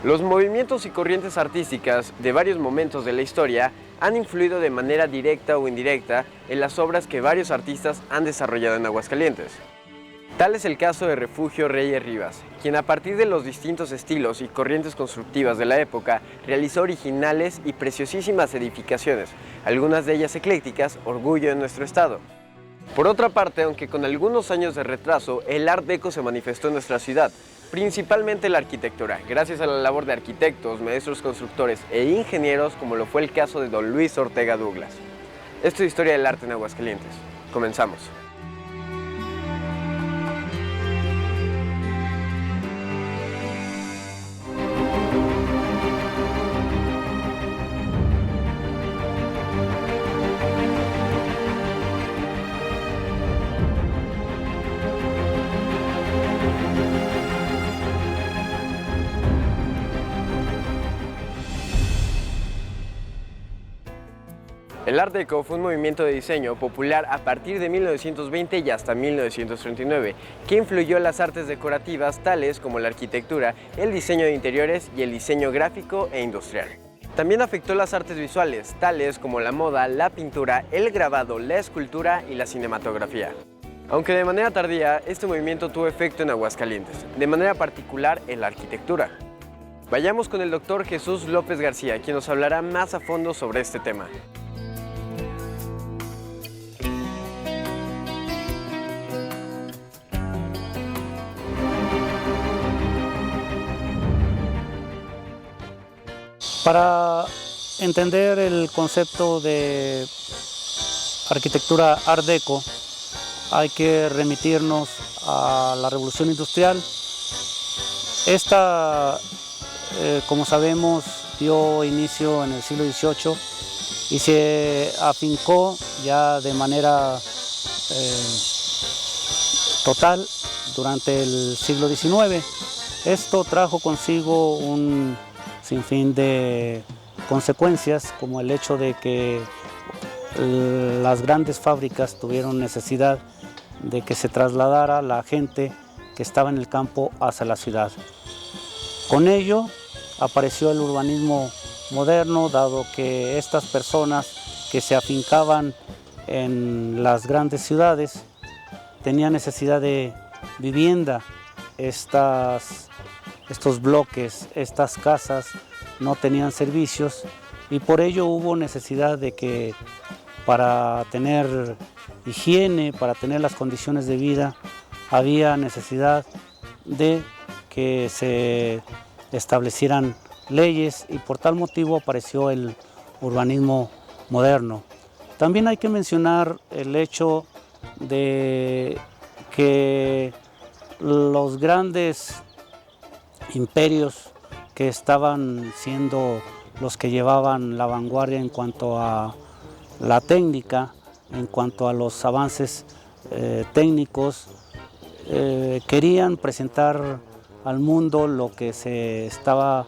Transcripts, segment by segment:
Los movimientos y corrientes artísticas de varios momentos de la historia han influido de manera directa o indirecta en las obras que varios artistas han desarrollado en Aguascalientes. Tal es el caso de Refugio Reyes Rivas, quien a partir de los distintos estilos y corrientes constructivas de la época realizó originales y preciosísimas edificaciones, algunas de ellas eclécticas, orgullo de nuestro estado. Por otra parte, aunque con algunos años de retraso, el Art Deco se manifestó en nuestra ciudad, principalmente la arquitectura, gracias a la labor de arquitectos, maestros constructores e ingenieros, como lo fue el caso de don Luis Ortega Douglas. Esto es Historia del Arte en Aguascalientes. Comenzamos. El Art Deco fue un movimiento de diseño popular a partir de 1920 y hasta 1939, que influyó en las artes decorativas tales como la arquitectura, el diseño de interiores y el diseño gráfico e industrial. También afectó las artes visuales, tales como la moda, la pintura, el grabado, la escultura y la cinematografía. Aunque de manera tardía, este movimiento tuvo efecto en Aguascalientes, de manera particular en la arquitectura. Vayamos con el doctor Jesús López García, quien nos hablará más a fondo sobre este tema. Para entender el concepto de arquitectura Art Deco, hay que remitirnos a la Revolución Industrial. Esta, como sabemos, dio inicio en el siglo XVIII y se afincó ya de manera total durante el siglo XIX. Esto trajo consigo un sinfín de consecuencias, como el hecho de que las grandes fábricas tuvieron necesidad de que se trasladara la gente que estaba en el campo hacia la ciudad. Con ello apareció el urbanismo moderno, dado que estas personas que se afincaban en las grandes ciudades tenían necesidad de vivienda. Estos bloques, estas casas no tenían servicios y por ello hubo necesidad de que para tener higiene, para tener las condiciones de vida, había necesidad de que se establecieran leyes y por tal motivo apareció el urbanismo moderno. También hay que mencionar el hecho de que los grandes imperios que estaban siendo los que llevaban la vanguardia en cuanto a la técnica, en cuanto a los avances técnicos, querían presentar al mundo lo que se estaba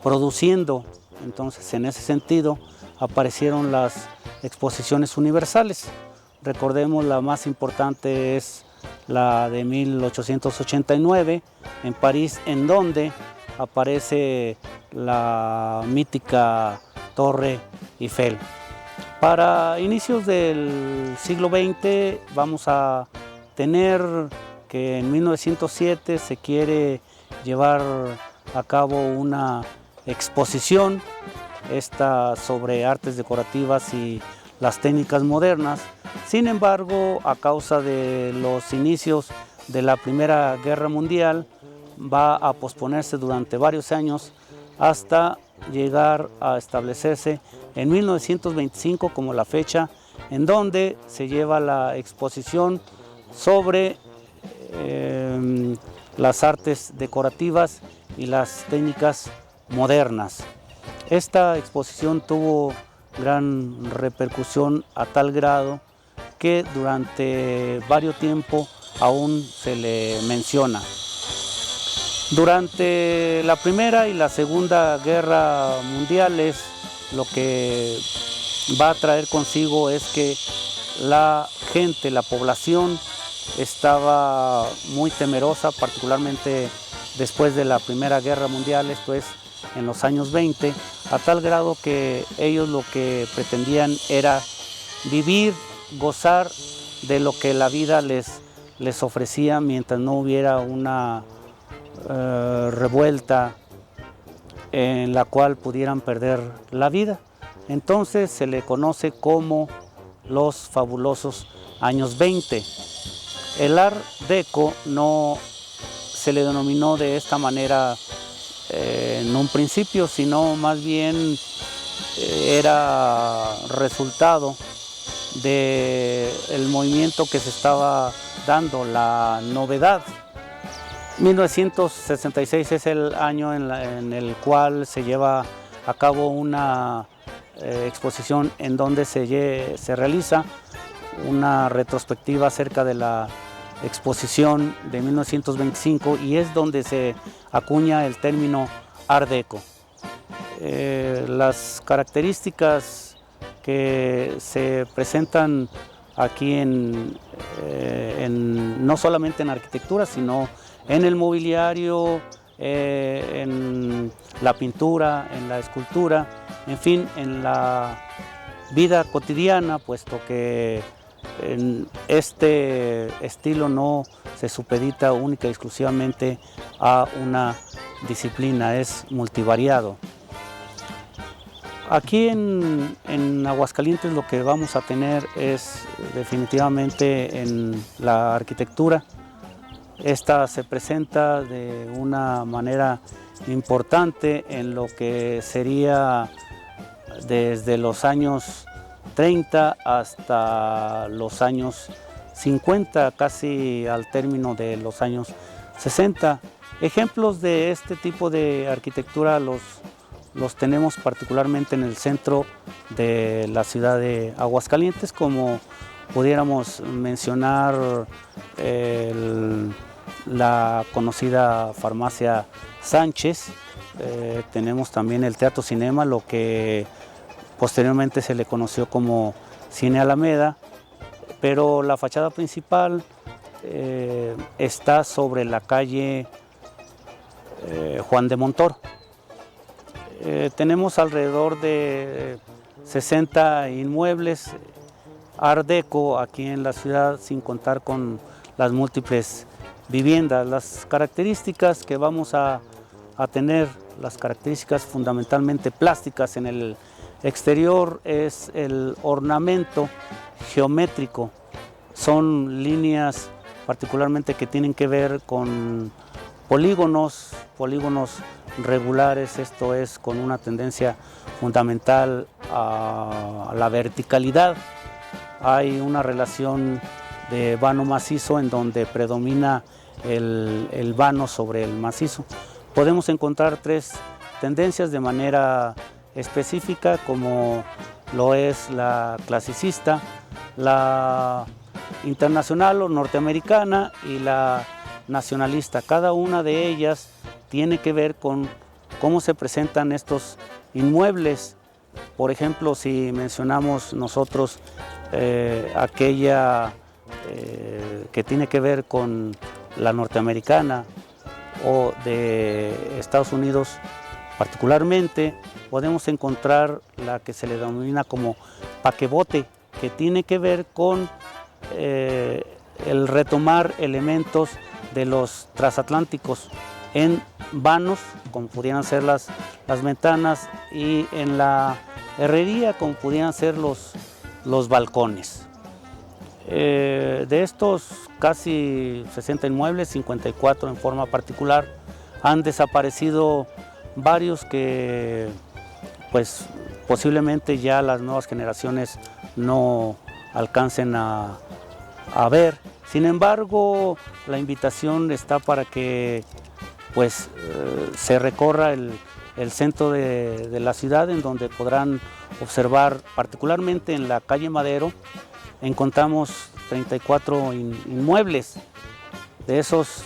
produciendo. Entonces, en ese sentido, aparecieron las exposiciones universales. Recordemos, la más importante es la de 1889 en París, en donde aparece la mítica Torre Eiffel. Para inicios del siglo XX vamos a tener que en 1907 se quiere llevar a cabo una exposición, esta sobre artes decorativas y las técnicas modernas. Sin embargo, a causa de los inicios de la Primera Guerra Mundial, va a posponerse durante varios años hasta llegar a establecerse en 1925 como la fecha en donde se lleva la exposición sobre las artes decorativas y las técnicas modernas. Esta exposición tuvo gran repercusión a tal grado que durante varios tiempo aún se le menciona. Durante la Primera y la Segunda Guerra Mundiales, lo que va a traer consigo es que la gente, la población, estaba muy temerosa, particularmente después de la Primera Guerra Mundial, esto es en los años 20, a tal grado que ellos lo que pretendían era vivir, gozar de lo que la vida les ofrecía mientras no hubiera una revuelta en la cual pudieran perder la vida. Entonces se le conoce como los fabulosos años 20. El Art Deco no se le denominó de esta manera en un principio, sino más bien era resultado del movimiento que se estaba dando, la novedad. 1966 es el año en el cual se lleva a cabo una exposición en donde se realiza una retrospectiva acerca de la exposición de 1925 y es donde se acuña el término Art Deco. Las características que se presentan aquí no solamente en arquitectura, sino en el mobiliario, en la pintura, en la escultura, en fin, en la vida cotidiana, puesto que este estilo no se supedita única y exclusivamente a una disciplina, es multivariado. Aquí en Aguascalientes lo que vamos a tener es definitivamente en la arquitectura. Esta se presenta de una manera importante en lo que sería desde los años 30 hasta los años 50, casi al término de los años 60. Ejemplos de este tipo de arquitectura los tenemos particularmente en el centro de la ciudad de Aguascalientes, como pudiéramos mencionar la conocida farmacia Sánchez, tenemos también el Teatro Cinema, lo que posteriormente se le conoció como Cine Alameda, pero la fachada principal está sobre la calle Juan de Montoro. Tenemos alrededor de 60 inmuebles Art Deco aquí en la ciudad, sin contar con las múltiples viviendas. Las características que vamos a tener, las características fundamentalmente plásticas en el exterior, es el ornamento geométrico. Son líneas particularmente que tienen que ver con polígonos regulares, esto es con una tendencia fundamental a la verticalidad. Hay una relación de vano macizo en donde predomina el vano sobre el macizo. Podemos encontrar tres tendencias de manera específica, como lo es la clasicista, la internacional o norteamericana y la nacionalista. Cada una de ellas tiene que ver con cómo se presentan estos inmuebles. Por ejemplo, si mencionamos nosotros aquella que tiene que ver con la norteamericana o de Estados Unidos particularmente, podemos encontrar la que se le denomina como paquebote, que tiene que ver con el retomar elementos de los transatlánticos en vanos, como pudieran ser las ventanas, y en la herrería, como pudieran ser los balcones. De estos casi 60 inmuebles, 54 en forma particular, han desaparecido varios que pues posiblemente ya las nuevas generaciones no alcancen a ver. Sin embargo, la invitación está para que pues se recorra el centro de la ciudad, en donde podrán observar, particularmente en la calle Madero, encontramos 34 inmuebles. De esos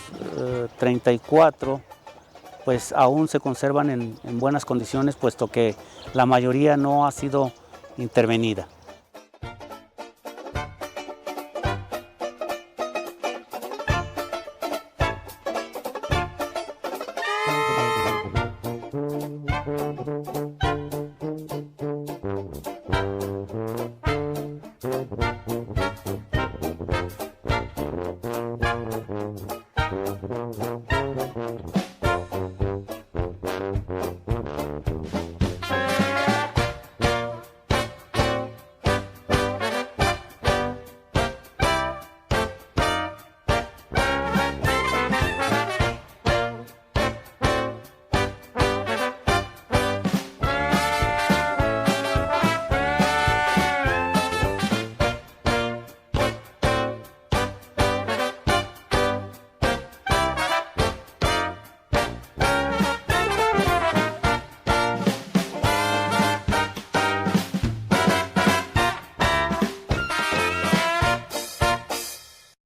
34, pues aún se conservan en buenas condiciones, puesto que la mayoría no ha sido intervenida.